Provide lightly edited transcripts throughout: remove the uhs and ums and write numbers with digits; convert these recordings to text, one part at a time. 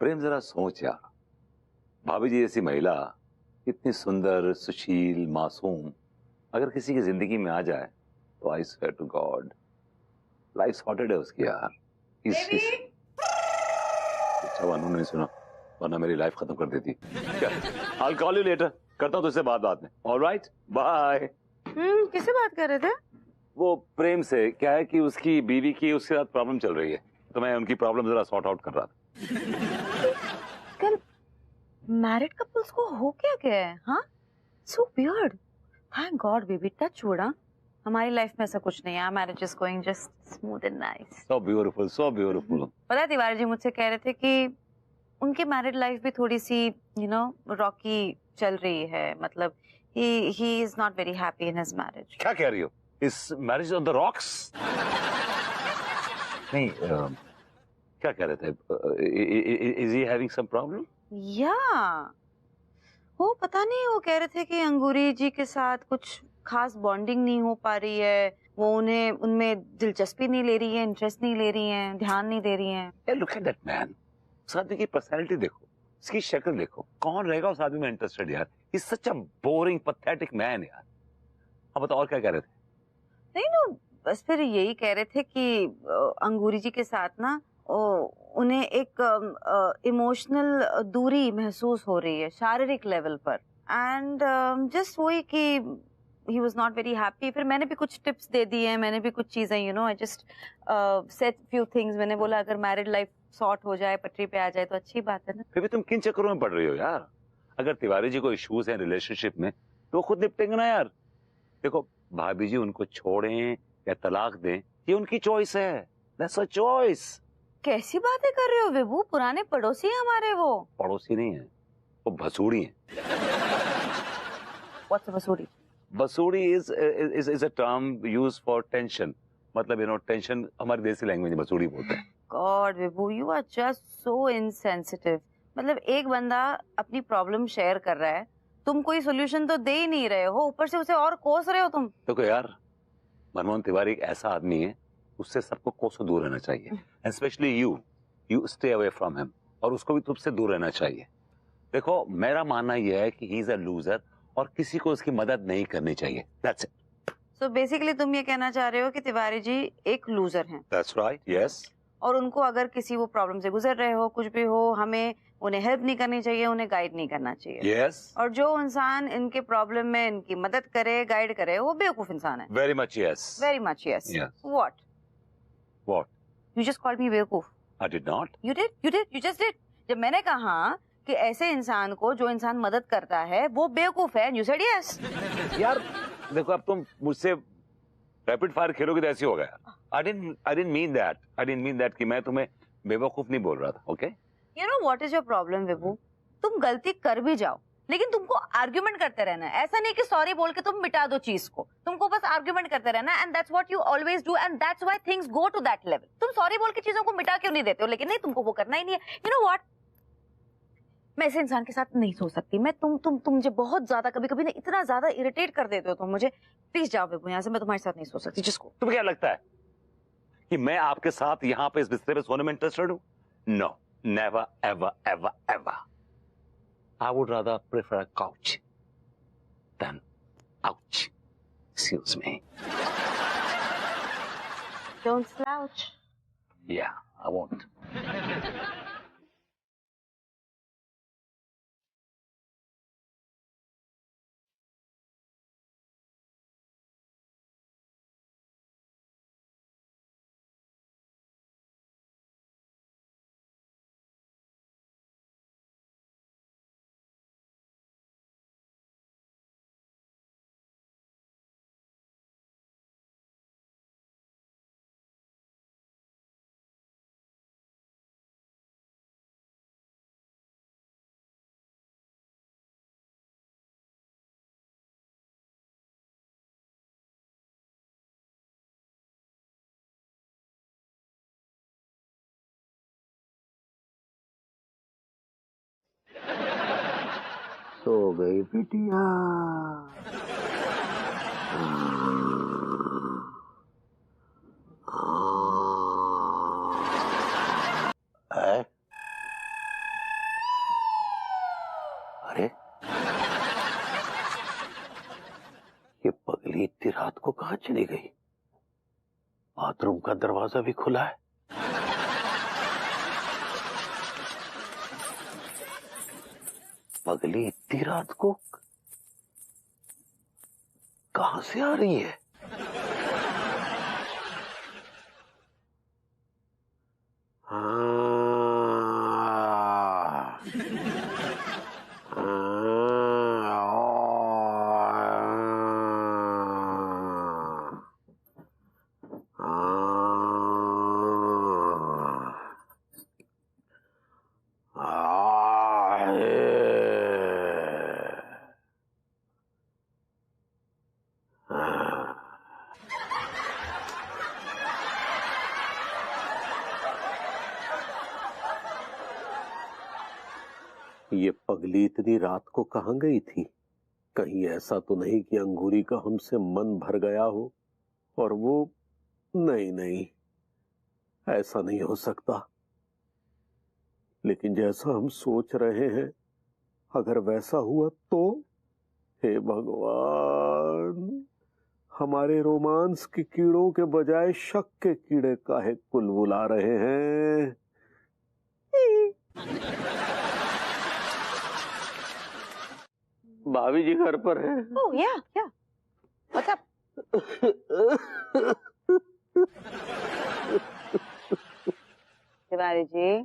प्रेम जरा सोच यार, भाभी जी जैसी महिला इतनी सुंदर, सुशील, मासूम अगर किसी की जिंदगी में आ जाए तो I swear to god life sorted है उसकी यार। अच्छा वानू नहीं सुना वरना मेरी लाइफ खत्म कर देती। क्या I'll call you later, करता हूँ तुझसे बात में। Alright bye. किससे बात कर रहे थे? वो प्रेम से। क्या है कि उसकी बीवी की उसके साथ प्रॉब्लम चल रही है तो मैं उनकी प्रॉब्लम जरा सॉर्ट आउट कर रहा था। कल मैरिड कपल्स को हो क्या गया है? हाँ, so weird. Thank God baby, touch wood. हमारी लाइफ में ऐसा कुछ नहीं है। Marriage is going just smooth and nice. So beautiful, so beautiful. पता है तिवारी जी मुझसे कह रहे थे कि उनकी मैरिड लाइफ भी थोड़ी सी रॉकी चल रही है। मतलब he is not very happy in his marriage. क्या कह रही हो? Is marriage on the rocks? नहीं, क्या कह रहे थे? Is he having some problem? Yeah. वो पता नहीं, वो कह रहे थे कि अंगूरी जी के साथ कुछ खास बॉन्डिंग नहीं हो पा रही है। वो उन्हें उनमें दिलचस्पी नहीं ले रही है, इंटरेस्ट नहीं ले रही है, ध्यान नहीं दे रही है। Hey, look at that man. उस आदमी की पर्सनैलिटी देखो, उसकी शक्ल देखो, कौन रहेगा उस आदमी में इंटरेस्टेड यार? He's such a boring, pathetic man यार। अब बताओ और क्या कह रहे थे? नहीं ना, बस फिर यही कह रहे थे कि अंगूरी जी के साथ ना उन्हें एक इमोशनल दूरी महसूस हो रही है शारीरिक लेवल पर। एंड जस्ट वही कि he was not very happy. फिर मैंने भी कुछ टिप्स दे दी हैं, मैंने भी कुछ चीजें I just said few things. मैंने बोला अगर मैरिड लाइफ सॉर्ट हो जाए, पटरी पे आ जाए तो अच्छी बात है ना। फिर भी तुम किन चक्करों में पड़ रही हो यार? अगर तिवारी जी को इश्यूज हैं रिलेशनशिप में तो खुद निपटेंगे ना यार। देखो भाभी जी उनको छोड़ें या तलाक दें ये उनकी चॉइस है। That's a choice. कैसी बातें कर रहे हो विभू? पुराने पड़ोसी हैं हमारे। वो पड़ोसी नहीं है, वो भसूड़ी है। व्हाट्स अ भसूड़ी? भसूड़ी is a term used for tension. मतलब टेंशन हमारी देसी लैंग्वेज में भसूड़ी बोलते हैं। God Vibhu, you are just so insensitive. मतलब एक बंदा अपनी प्रॉब्लम शेयर कर रहा है, तुम कोई सोल्यूशन तो दे ही नहीं रहे हो, ऊपर से उसे और कोस रहे हो तुम। देखो यार, मनमोहन तिवारी एक ऐसा आदमी है, उससे सबको कोसों दूर रहना चाहिए। And specially you stay away from him. और उसको भी तुमसे दूर रहना चाहिए। देखो मेरा मानना यह है कि ही इज अ लूजर और किसी को उसकी मदद नहीं करनी चाहिए। That's it. सो बेसिकली तुम ये कहना चाह रहे हो कि तिवारी जी एक लूजर हैं। That's right, yes. और उनको अगर किसी वो प्रॉब्लम से गुजर रहे हो, कुछ भी हो, हमें उन्हें हेल्प नहीं करनी चाहिए, उन्हें गाइड नहीं करना चाहिए। यस। और जो इंसान इनके प्रॉब्लम में इनकी मदद करे, गाइड करे, वो बेवकूफ इंसान है। Very much yes. Very much yes. What? What? You just called me बेवकूफ। I did not. You just did. जब मैंने कहा कि ऐसे इंसान को जो इंसान मदद करता है वो बेवकूफ है, यू सेड यस। यार देखो अब तुम मुझसे रैपिड फायर खेलोगे तो ऐसे होगा यार। आई डिडंट मीन दैट कि मैं तुम्हें बेवकूफ नहीं बोल रहा था। Okay? You know what is your problem Vibhu? तुम गलती कर भी जाओ लेकिन तुमको आर्ग्यूमेंट करते रहना है। ऐसा नहीं कि सॉरी बोल के तुम मिटा दो चीज को, तुमको बस आर्ग्यूमेंट करते रहना। And that's what you always do and that's why things go to that level. तुम सॉरी बोल के चीजों को मिटा क्यों नहीं देते हो? लेकिन नहीं, तुमको वो करना ही नहीं है। यू नो व्हाट, मैं ऐसे इंसान के साथ नहीं सो सकती। मैं तुम मुझे बहुत ज्यादा कभी कभी ना इतना ज्यादा इरिटेट कर देते हो तुम मुझे। प्लीज जाओ बेबू यहाँ से, मैं तुम्हारे साथ नहीं सो सकती। जिसको तुम्हें क्या लगता है कि मैं आपके साथ यहाँ पे इस बिस्तर पे सोने में इंटरेस्टेड हूँ? No, never ever ever ever. I would rather prefer a couch than ouch. Excuse me. don't slouch. Yeah, I won't. सो गई बिटिया। बाथरूम का दरवाजा भी खुला है। पगली इतनी रात को कहां से आ रही है? ये पगली इतनी रात को कहां गई थी? कहीं ऐसा तो नहीं कि अंगूरी का हमसे मन भर गया हो और वो... नहीं नहीं, ऐसा नहीं हो सकता। लेकिन जैसा हम सोच रहे हैं, अगर वैसा हुआ तो हे भगवान, हमारे रोमांस के कीड़ों के बजाय शक के कीड़े काहे कुलबुला रहे हैं? भाभी जी घर पर है। ओह या व्हाट्स अप? तिवारी जी,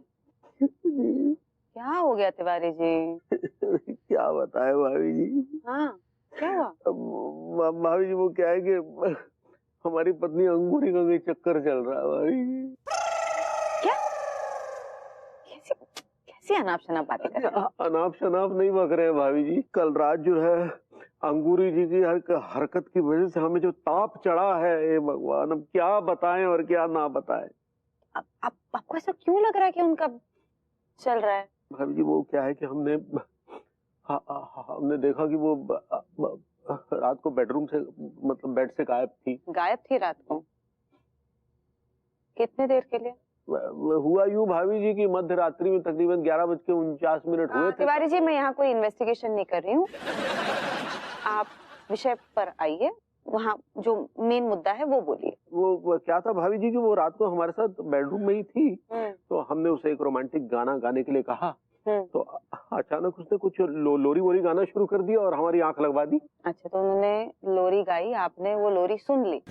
क्या हो गया तिवारी जी? क्या बताए भाभी जी? हाँ, क्या हुआ? भाभी जी वो क्या है कि हमारी पत्नी अंगूरी का कोई चक्कर चल रहा है भाभी जी। क्या? कैसी अनाप शनाप बातें कर रहे हैं? अनाप शनाप नहीं बक रहे हैं भाभी जी। कल रात जो है अंगूरी जी की हरकत की वजह से हमें जो ताप चढ़ा है, हे भगवान, अब क्या बताएं और क्या ना बताएं। आपको ऐसा क्यों लग रहा है कि उनका चल रहा है? भाभी जी वो क्या है कि हमने देखा कि वो रात को बेडरूम से, मतलब बेड से गायब थी। गायब थी रात को? कितने देर के लिए? हुआ यूं भाभी जी की मध्य रात्रि में तकरीबन 11:49 हुए थे। तिवारी जी मैं यहाँ कोई इन्वेस्टिगेशन नहीं कर रही हूँ, आप विषय पर आइए, वहाँ जो मेन मुद्दा है वो बोलिए। वो क्या था भाभी जी कि वो रात को हमारे साथ बेडरूम में ही थी, तो हमने उसे एक रोमांटिक गाना गाने के लिए कहा, तो अचानक उसने कुछ लोरी वोरी गाना शुरू कर दिया और हमारी आंख लगवा दी। अच्छा, तो उन्होंने लोरी गाई, आपने वो लोरी सुन ली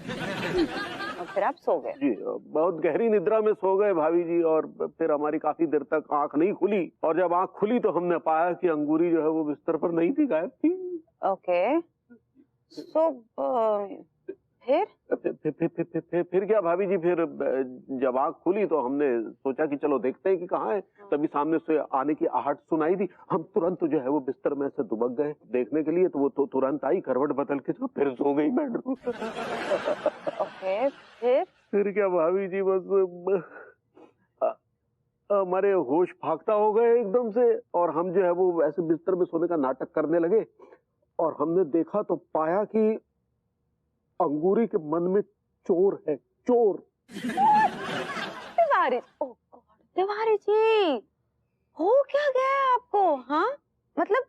और फिर आप सो गए? जी, बहुत गहरी निद्रा में सो गए भाभी जी, और फिर हमारी काफी देर तक आंख नहीं खुली, और जब आंख खुली तो हमने पाया कि अंगूरी जो है वो बिस्तर पर नहीं थी, गायब थी। ओके, सो फिर क्या भाभी जी, फिर जब आंख खुली तो हमने सोचा कि चलो देखते हैं कि कहाँ है। तभी सामने से आने की आहट सुनाई दी, हम तुरंत जो है वो बिस्तर में से दुबक गए देखने के लिए, तो वो तुरंत आई, करवट बदल के तो फिर सो गई बेडरूम। ओके, फिर क्या भाभी जी, बस हमारे होश फाख्ता हो गए एकदम से, और हम जो है वो ऐसे बिस्तर में सोने का नाटक करने लगे, और हमने देखा तो पाया कि अंगूरी के मन में चोर है, चोर। तिवारी, ओह गॉड, तिवारी जी हो क्या गया है आपको? हाँ, मतलब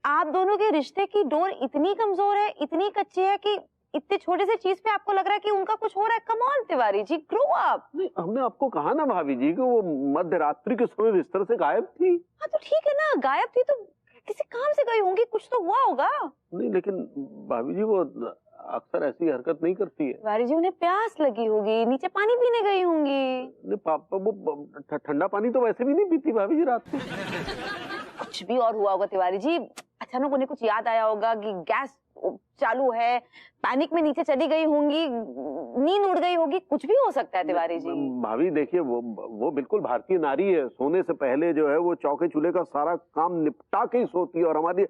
आप दोनों के रिश्ते की डोर इतनी कमजोर है, इतनी कच्ची है कि इतने छोटे से चीज पे आपको लग रहा है कि उनका कुछ हो रहा है? Come on Tiwari ji, grow up. नहीं, हमने आपको कहा ना भाभी जी कि वो मध्य रात्रि के समय बिस्तर से गायब थी। हाँ तो ठीक है ना, गायब थी तो किसी काम से गई होंगी, कुछ तो हुआ होगा। नहीं, लेकिन भाभी जी वो अक्सर ऐसी हरकत नहीं करती है। तिवारी जी उन्हें प्यास लगी होगी, नीचे पानी पीने गई होंगी। नहीं, पापा वो ठंडा पानी तो वैसे भी नहीं पीती भाभी जी रात को। कुछ भी और हुआ होगा तिवारी जी, अचानक उन्हें कुछ याद आया होगा कि गैस चालू है, पैनिक में नीचे चली गई होंगी, नींद उड़ गई होगी, कुछ भी हो सकता है तिवारी जी। भाभी देखिए, वो बिल्कुल भारतीय नारी है, सोने से पहले जो है वो चौके चूल्हे का सारा काम निपटा के ही सोती है, और हमारी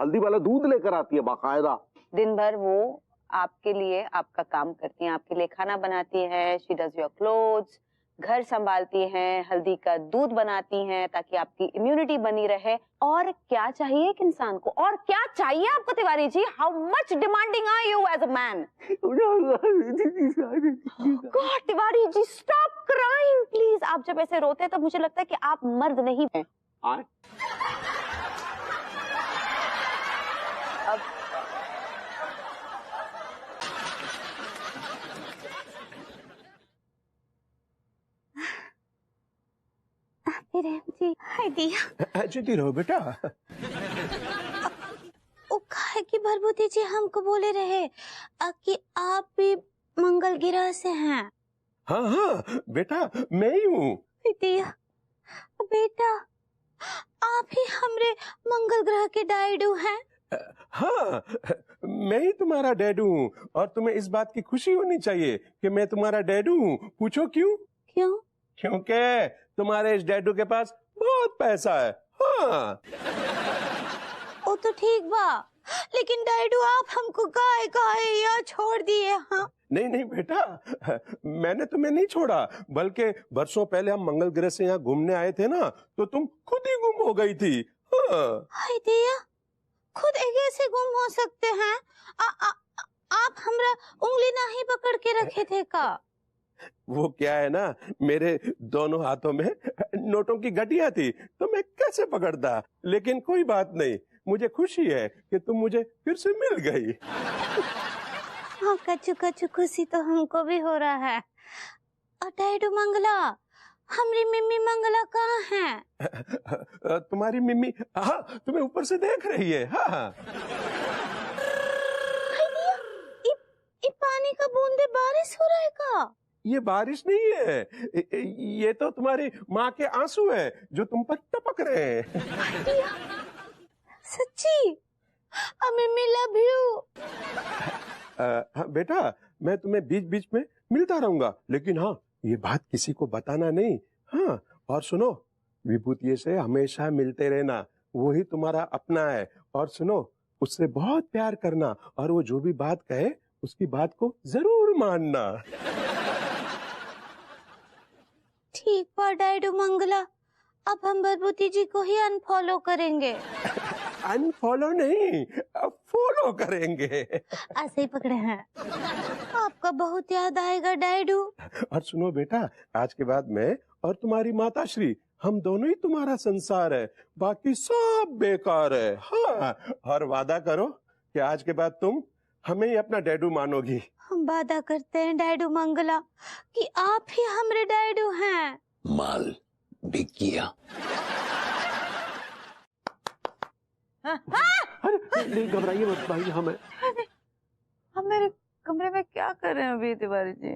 हल्दी वाला दूध लेकर आती है बाकायदा। दिन भर वो आपके लिए आपका काम करती हैं, आपके लिए खाना बनाती है, शी डज योर क्लोथ्स, घर संभालती हैं, हल्दी का दूध बनाती हैं ताकि आपकी इम्यूनिटी बनी रहे। और क्या चाहिए एक इंसान को, और क्या चाहिए आपको Tiwari ji? How much demanding are you as a man? God Tiwari ji, stop crying please. आप जब ऐसे रोते हैं तब मुझे लगता है कि आप मर्द नहीं हैं। प्रेम जी हाय दिया जीती रहो बेटा। ओ काहे की भरभूति जी हमको बोले रहे कि आप भी मंगल ग्रह से हैं। हाँ हाँ बेटा मैं ही हूँ। दिया बेटा आप ही हमरे मंगल ग्रह के डायडू हैं। हाँ मैं ही तुम्हारा डैडू हूँ और तुम्हें इस बात की खुशी होनी चाहिए कि मैं तुम्हारा डैडू हूँ। पूछो क्यों? क्यों? क्योंकि तुम्हारे इस डैडू के पास बहुत पैसा है। हाँ वो तो ठीक बा, लेकिन डायडू आप हमको काहे काहे यहाँ छोड़ दिए? हाँ नहीं नहीं बेटा मैंने तुम्हें नहीं छोड़ा, बल्कि बरसों पहले हम मंगल ग्रह से यहाँ घूमने आए थे ना, तो तुम खुद ही गुम हो गई थी। हाँ हाय दिया खुद कैसे गुम हो सकते हैं? आप हमरा उंगली नहीं पकड़ के रखे थे का? वो क्या है ना, मेरे दोनों हाथों में नोटों की गड्डियां थी तो मैं कैसे पकड़ता। लेकिन कोई बात नहीं, मुझे खुशी है कि तुम मुझे फिर से मिल गई। हाँ कचू कचू खुशी तो हमको भी हो रहा है। डैडू मंगला हमारी मिम्मी मंगला कहाँ है? तुम्हारी मिम्मी हाँ तुम्हें ऊपर से देख रही है। हाँ ये पानी का बूंदे बारिश हो रहा है का? ये बारिश नहीं है, ये तो तुम्हारी माँ के आंसू है जो तुम पर टपक रहे हैं। सच्ची? मिम्मी लव यू। बेटा मैं तुम्हें बीच बीच में मिलता रहूंगा, लेकिन हाँ ये बात किसी को बताना नहीं। हाँ और सुनो, विभूति से हमेशा मिलते रहना, वही तुम्हारा अपना है। और सुनो, उससे बहुत प्यार करना और वो जो भी बात कहे उसकी बात को जरूर मानना। ठीक बा डैडू मंगला, अब हम विभूति जी को ही अनफॉलो करेंगे। अनफॉलो नहीं, फॉलो करेंगे। ऐसे ही पकड़े हैं। आपका बहुत याद आएगा डैडू। और सुनो बेटा, आज के बाद मैं और तुम्हारी माता श्री हम दोनों ही तुम्हारा संसार है, बाकी सब बेकार है। हाँ और वादा करो कि आज के बाद तुम हमें ही अपना डैडू मानोगी। हम वादा करते हैं डैडू मंगला कि आप ही हमारे डैडू हैं। माल बिक गया। अरे नहीं घबराइए मत भाई। हमें हम मेरे कमरे में क्या कर रहे हैं अभी तिवारी जी?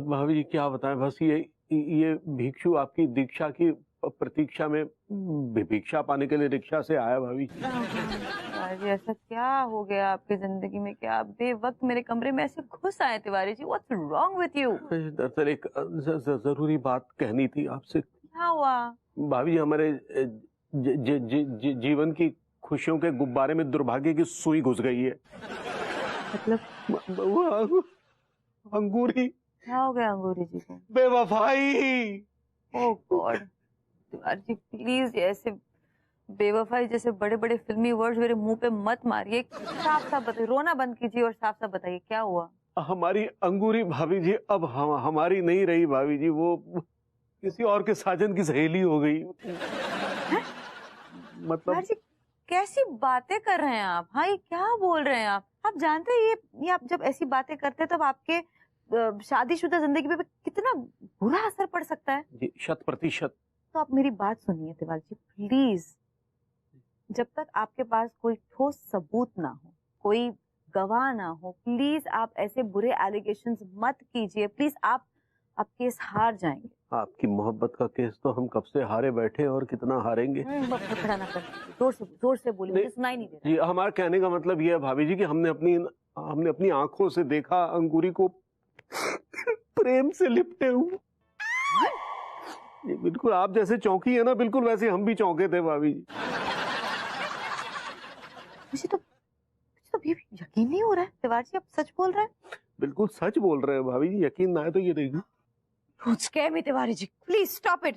भाभी जी क्या बताएं, बस ये भिक्षु आपकी दीक्षा की प्रतीक्षा में भिक्षा पाने के लिए रिक्शा से आया भाभी। तिवारी जी ऐसा क्या हो गया आपकी जिंदगी में, क्या आप बेवक्त मेरे कमरे में ऐसे घुस आए? Tiwari ji what's wrong with you? दरअसल एक जरूरी बात कहनी थी आपसे। क्या हुआ? भाभी जी हमारे जीवन की खुशियों के गुब्बारे में दुर्भाग्य की सुई घुस गई है। मतलब अंगूरी। क्या हो गया अंगूरी जी को? बेवफाई। ओह गॉड तिवारी जी प्लीज ऐसे बेवफाई जैसे बड़े बड़े फिल्मी वर्ड्स मेरे मुंह पे मत मारिए। साफ साफ बताइए, रोना बंद कीजिए और साफ साफ बताइए क्या हुआ? हमारी अंगूरी भाभी जी अब हमारी नहीं रही भाभी जी, वो किसी और के साजन की सहेली हो गई। मतलब कैसी बातें कर रहे हैं आप? हाँ ये क्या बोल रहे हैं आप जानते हैं ये आप जब ऐसी बातें करते हैं तब आपके शादीशुदा जिंदगी पे कितना बुरा असर पड़ सकता है। जी 100%। तो आप मेरी बात सुनिए तिवारी जी प्लीज, जब तक आपके पास कोई ठोस सबूत ना हो, कोई गवाह ना हो, प्लीज आप ऐसे बुरे एलिगेशंस मत कीजिए प्लीज। आप केस हार जाएंगे। आपकी मोहब्बत का केस तो हम कब से हारे बैठे और कितना हारेंगे। खड़ा ना कर, जोर से बोलिए, मुझे सुनाई नहीं दे रहा। जी हमारा कहने का मतलब ये है भाभी जी कि हमने अपनी आंखों से देखा अंगूरी को प्रेम से लिपटे हुए। बिल्कुल आप जैसे चौंकी है ना, बिल्कुल वैसे हम भी चौंके थे भाभी जी। मुझे तो अभी भी यकीन नहीं हो रहा है तिवारी जी, आप सच बोल रहे हैं? बिल्कुल सच बोल रहे हैं भाभी जी, यकीन ना है तो ये देखिए। Scare me Tiwari ji, please stop it.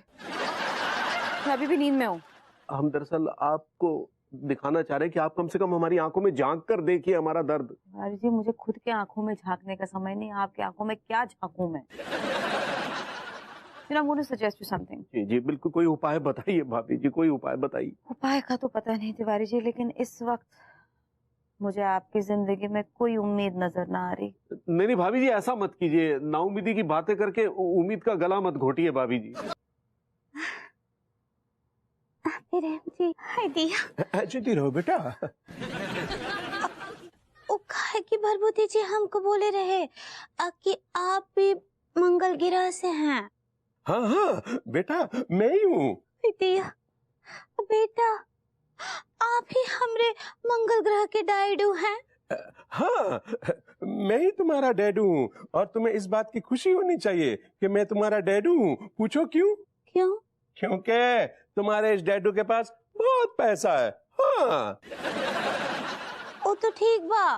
मैं अभी भी नींद में हूँ। हम दरअसल आपको दिखाना चाह रहे हैं कि आप कम से कम हमारी आंखों में झांक कर देखिए हमारा दर्द। तिवारी जी मुझे खुद के आंखों में झांकने का समय नहीं, आपकी आंखों में क्या झांकूं मैं? I'm going to suggest you something. जी जी बिल्कुल, कोई उपाय बताइए भाभी जी, कोई उपाय बताइए। उपाय का तो पता नहीं तिवारी जी, लेकिन इस वक्त मुझे आपकी जिंदगी में कोई उम्मीद नजर ना आ रही। नहीं भाभी जी ऐसा मत कीजिए, नाउमीदी की बातें करके उम्मीद का गला मत घोटिए भाभी जी। प्रेम जी हाय दिया जीती रहो बेटा। ओ काहे की भरभूति जी हमको बोले रहे कि आप भी मंगल ग्रह से हैं। हाँ हाँ बेटा मैं ही हूँ। दिया बेटा आप ही हमरे मंगल ग्रह के डायडू हैं। हाँ मैं ही तुम्हारा डैडू हूँ और तुम्हें इस बात की खुशी होनी चाहिए कि मैं तुम्हारा डैडू हूँ। पूछो क्यों? क्यों? क्योंकि तुम्हारे इस डैडू के पास बहुत पैसा है। हाँ वो तो ठीक बा,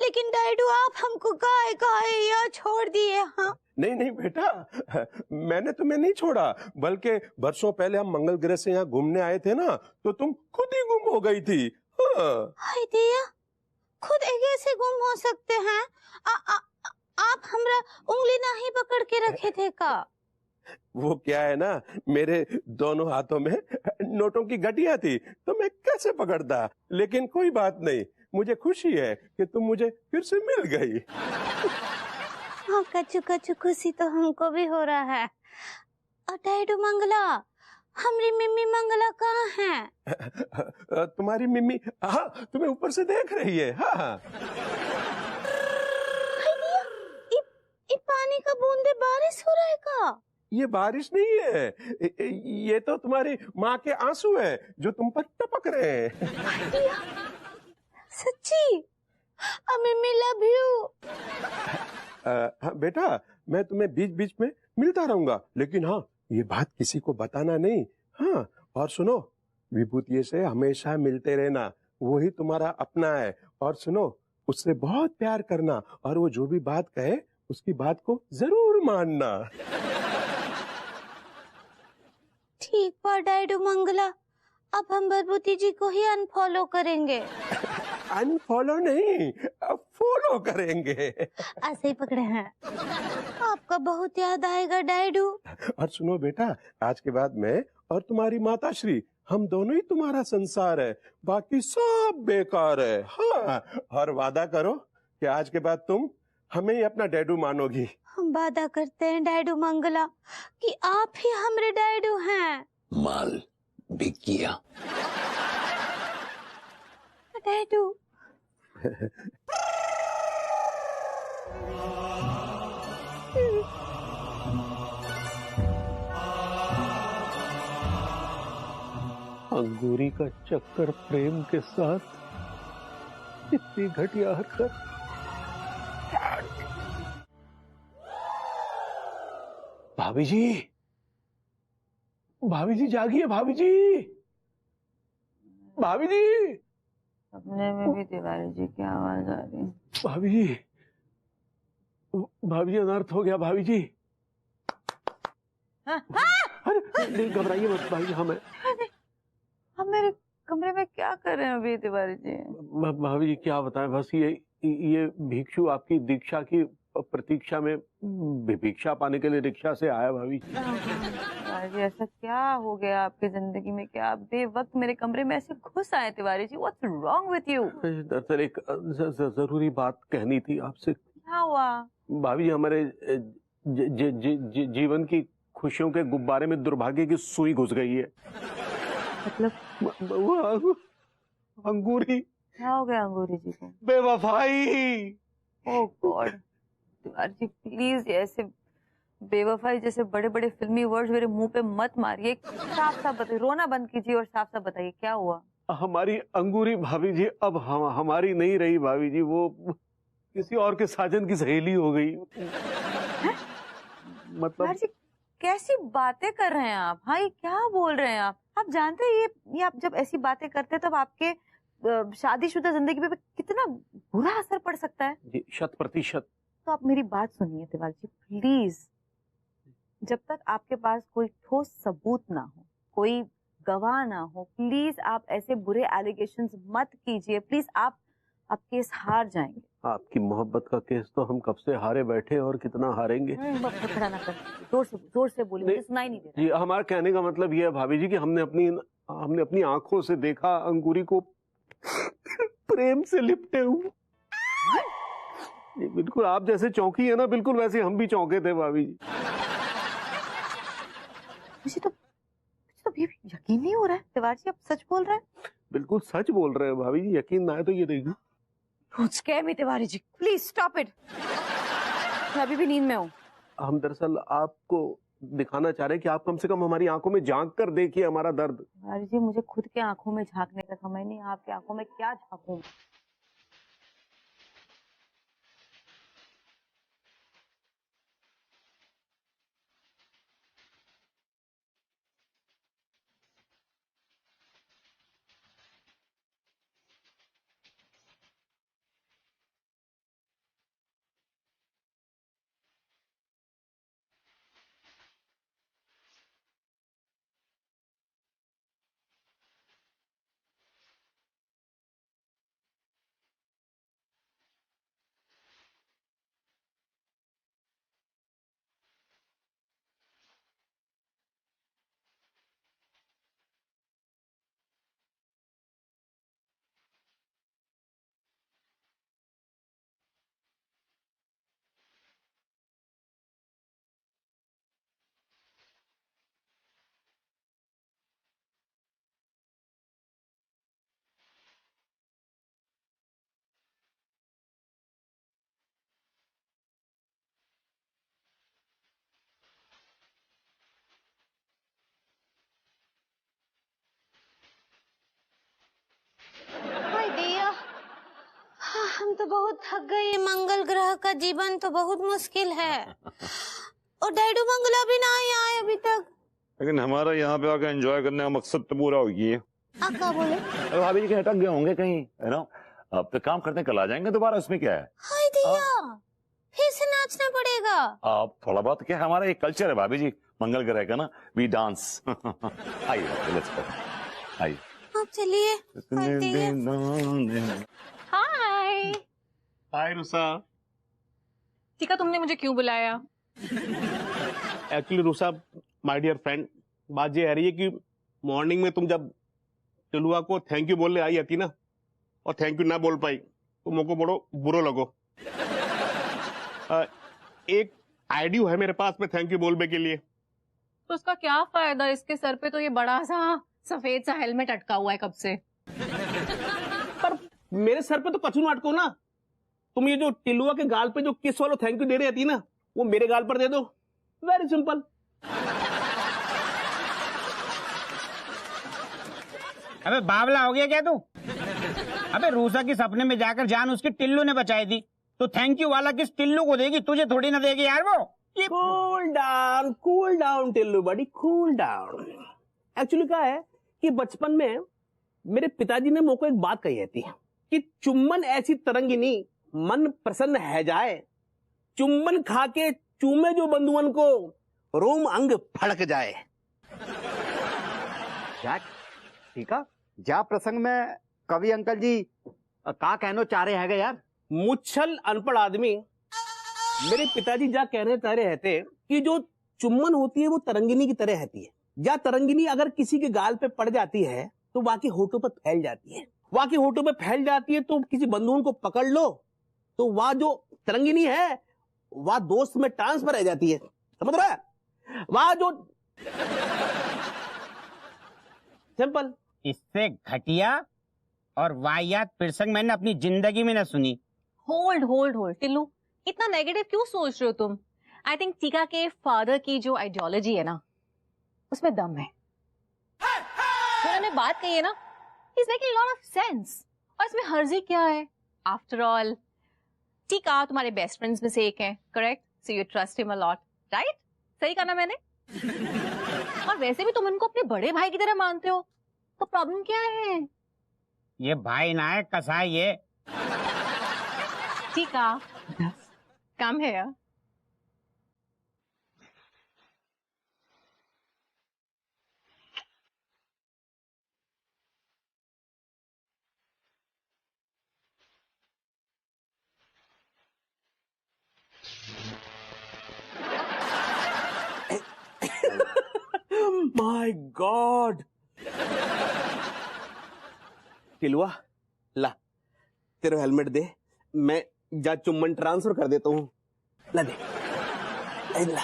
लेकिन डायडू आप हमको काहे काहे यहाँ छोड़ दिए? हाँ नहीं नहीं बेटा मैंने तुम्हें नहीं छोड़ा, बल्कि बरसों पहले हम मंगल ग्रह से यहाँ घूमने आए थे ना, तो तुम खुद ही गुम हो गई थी। हाँ हाय दिया खुद ऐसे गुम हो सकते हैं? आप हमरा उंगली नहीं पकड़ के रखे थे का? वो क्या है ना, मेरे दोनों हाथों में नोटों की गठिया थी तो मैं कैसे पकड़ता। लेकिन कोई बात नहीं, मुझे खुशी है कि तुम मुझे फिर से मिल गई। हाँ कच्चू कच्चू खुशी तो हमको भी हो रहा है। और डैडू मंगला हमारी मिम्मी मंगला कहाँ है? तुम्हारी मिम्मी हाँ तुम्हें ऊपर से देख रही है। हाँ हाँ ये पानी का बूंदे बारिश हो रहा है का? ये बारिश नहीं है, ये तो तुम्हारी माँ के आंसू है जो तुम पर टपक रहे हैं। सच्ची? मिम्मी लव यू। हाँ बेटा मैं तुम्हें बीच बीच में मिलता रहूंगा, लेकिन हाँ ये बात किसी को बताना नहीं। हाँ और सुनो, विभूति से हमेशा मिलते रहना, वही तुम्हारा अपना है। और सुनो, उससे बहुत प्यार करना और वो जो भी बात कहे उसकी बात को जरूर मानना। ठीक बा डैडू मंगला, अब हम विभूति जी को ही अनफॉलो करेंगे। अनफॉलो नहीं, फॉलो करेंगे। ऐसे ही पकड़े हैं। आपका बहुत याद आएगा डैडू। और सुनो बेटा, आज के बाद मैं और तुम्हारी माता श्री हम दोनों ही तुम्हारा संसार है, बाकी सब बेकार है। हाँ और वादा करो कि आज के बाद तुम हमें ही अपना डैडू मानोगी। हम वादा करते हैं डैडू मंगला कि आप ही हमारे डैडू हैं। माल बिक गया। डैडू अंगूरी का चक्कर प्रेम के साथ इतनी घटिया हरकत। भाभी जी जागिए भाभी जी। भाभी जी, सपने में भी तिवारी जी की आवाज आ रही। भाभी जी अनर्थ हो गया भाभी जी। अरे नहीं घबराइए मत भाई जी। हमें हम मेरे कमरे में क्या कर रहे हैं अभी तिवारी जी? भाभी जी क्या बताएं, बस ये भिक्षु आपकी दीक्षा की प्रतीक्षा में भिक्षा पाने के लिए रिक्शा से आया भाभी जी। तिवारी जी ऐसा क्या हो गया आपकी जिंदगी में, क्या आप बेवक्त मेरे कमरे में ऐसे घुस आए? Tiwari ji what's wrong with you? दरअसल एक जरूरी बात कहनी थी आपसे। क्या हुआ? भाभी जी हमारे जीवन की खुशियों के गुब्बारे में दुर्भाग्य की सुई घुस गई है। मतलब अंगूरी। क्या हो गया अंगूरी जी को? बेवफाई। ओह गॉड तिवारी जी प्लीज ऐसे बेवफाई जैसे बड़े बड़े फिल्मी वर्ड्स मेरे मुंह पे मत मारिए। साफ साफ बताइए, रोना बंद कीजिए और साफ साफ बताइए क्या हुआ? हमारी अंगूरी भाभी जी अब हमारी नहीं रही भाभी जी, वो किसी और के साजन की सहेली हो गई। मतलब जी कैसी बातें कर रहे हैं आप? हाँ ये क्या बोल रहे हैं आप? आप जानते हैं ये आप जब ऐसी बातें करते हैं तब आपके शादीशुदा जिंदगी पे कितना बुरा असर पड़ सकता है। जी 100%। तो आप मेरी बात सुनिए तिवारी जी प्लीज। जब तक आपके पास कोई ठोस सबूत ना हो, कोई गवाह ना हो, प्लीज आप ऐसे बुरे एलिगेशंस मत कीजिए। प्लीज आप केस हार जाएंगे। आपकी मोहब्बत का केस तो हम कब से हारे बैठे और कितना हारेंगे। खड़ा ना कर, जोर से बोलिए, मुझे सुनाई नहीं दे रहा। जी हमारा कहने का मतलब ये है भाभी जी कि हमने अपनी आंखों से देखा अंगूरी को प्रेम से लिपटे हुए। बिल्कुल आप जैसे चौंकी है ना, बिल्कुल वैसे हम भी चौंके थे भाभी जी। मुझे तो तो अभी भी यकीन नहीं हो रहा है तिवारी जी, आप सच बोल रहे हैं? बिल्कुल सच बोल रहे हैं भाभी जी, यकीन ना है तो ये देखिए। Don't scare me, Tiwari ji, please stop it. मैं अभी भी नींद में हूँ। हम दरअसल आपको दिखाना चाह रहे हैं कि आप कम से कम हमारी आंखों में झांक कर देखिए हमारा दर्द। तिवारी जी, मुझे खुद के आंखों में झांकने का समय नहीं, आपकी आंखों में क्या झांकूं? हाय दिया, हाँ, हम तो बहुत थक गए। मंगल ग्रह का जीवन तो बहुत मुश्किल है। और डैडू मंगला भी ना ही आए अभी तक। लेकिन हमारा यहाँ पे आकर एंजॉय करने का मकसद तो पूरा हो गया है। आप क्या बोले? अरे भाभी जी के अटक गए होंगे कहीं, है ना? अब तो काम करते कल आ जाएंगे दोबारा, उसमें क्या है? हाय दिया, फिर से नाचना पड़ेगा। आप थोड़ा बहुत क्या, हमारा एक कल्चर है भाभी जी मंगल ग्रह का ना, वी डांस। आइए लेट्स गो, आइए। अब चलिए। हाय हाय रुसा। टीका, तुमने मुझे क्यों बुलाया? Actually RUSA my dear friend, बात ये आ रही है कि मॉर्निंग में तुम जब टिलुआ को थैंक यू बोलने आई थी ना, और थैंक यू ना बोल पाई तो मुझको बड़ो बुरो लगो। एक आइडिया है मेरे पास में थैंक यू बोलने के लिए। तो उसका क्या फायदा? इसके सर पे तो ये बड़ा सा सफेद सा हेलमेट अटका हुआ है कब से। पर मेरे सर पे तो कछु ना अटको ना। तुम ये जो टिलुआ के गाल पे जो किस वाला थैंक यू दे रही थी ना, वो मेरे गाल पर दे दो। Very simple. अबे बावला हो गया क्या तू? अबे रूसा की सपने में जाकर जान उसकी टिल्लू ने बचाई थी, तो थैंक यू वाला किस टिल्लू को देगी, तुझे थोड़ी ना देगी यार वो। कूल डाउन टिल्लू बड़ी, कूल डाउन। एक्चुअली क्या है कि बचपन में मेरे पिताजी ने मुझको एक बात कही थी कि चुम्बन ऐसी तरंगिनी मन प्रसन्न है जाए, चुम्बन खा के चूमे जो बंधुअन को रोम अंग फड़क जाए। ठीक है, जा प्रसंग में कवि अंकल जी का कहनो चाह रहे हैं यार? मुच्छल अनपढ़ आदमी, मेरे पिताजी जा कहने चाह रहे थे कि जो चुम्बन होती है वो तरंगिनी की तरह रहती है। या तरंगिनी अगर किसी के गाल पे पड़ जाती है तो बाकी होठों पर फैल जाती है, बाकी होठों पे फैल जाती है तो किसी बंधुओं को पकड़ लो तो वह जो तरंगिनी है वह दोस्त में ट्रांसफर रह जाती है। समझ रहा है? वह जो सिंपल। इससे घटिया और वाहियात प्रसंग मैंने अपनी जिंदगी में न सुनी। होल्ड होल्ड होल्ड टिल्लू, इतना नेगेटिव क्यों सोच रहे हो तुम? आई थिंक टीका के फादर की जो आइडियोलॉजी है ना, उसमें दम है। उन्होंने बात कही है ना, is making lot of sense. और इसमें हर्जी क्या है? आफ्टर ऑल टीका तुम्हारे बेस्ट फ्रेंड्स में से एक है, correct? So you trust him a lot, right? सही कहा ना मैंने? और वैसे भी तुम इनको अपने बड़े भाई की तरह मानते हो, तो प्रॉब्लम क्या है? ये भाई ना है, कसाई ये। टीका, कम है। My God. टिलुआ ला, तेरा हेलमेट दे, मैं जा चुम्बन ट्रांसफर कर देता हूँ। ला दे, ला।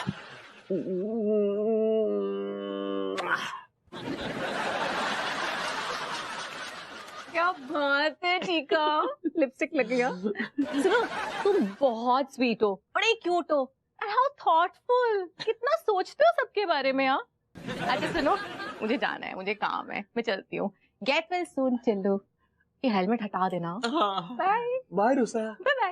क्या बात है टीका, लिपस्टिक लग गया। सुनो, तुम बहुत स्वीट हो, बड़े क्यूट हो, एंड हाउ थॉटफुल, कितना सोचते हो सबके बारे में। हाँ अच्छा सुनो, मुझे जाना है, मुझे काम है, मैं चलती हूँ। Get well soon Chillu. ये हेलमेट हटा देना। हाँ। Bye bye Rusa. बाय।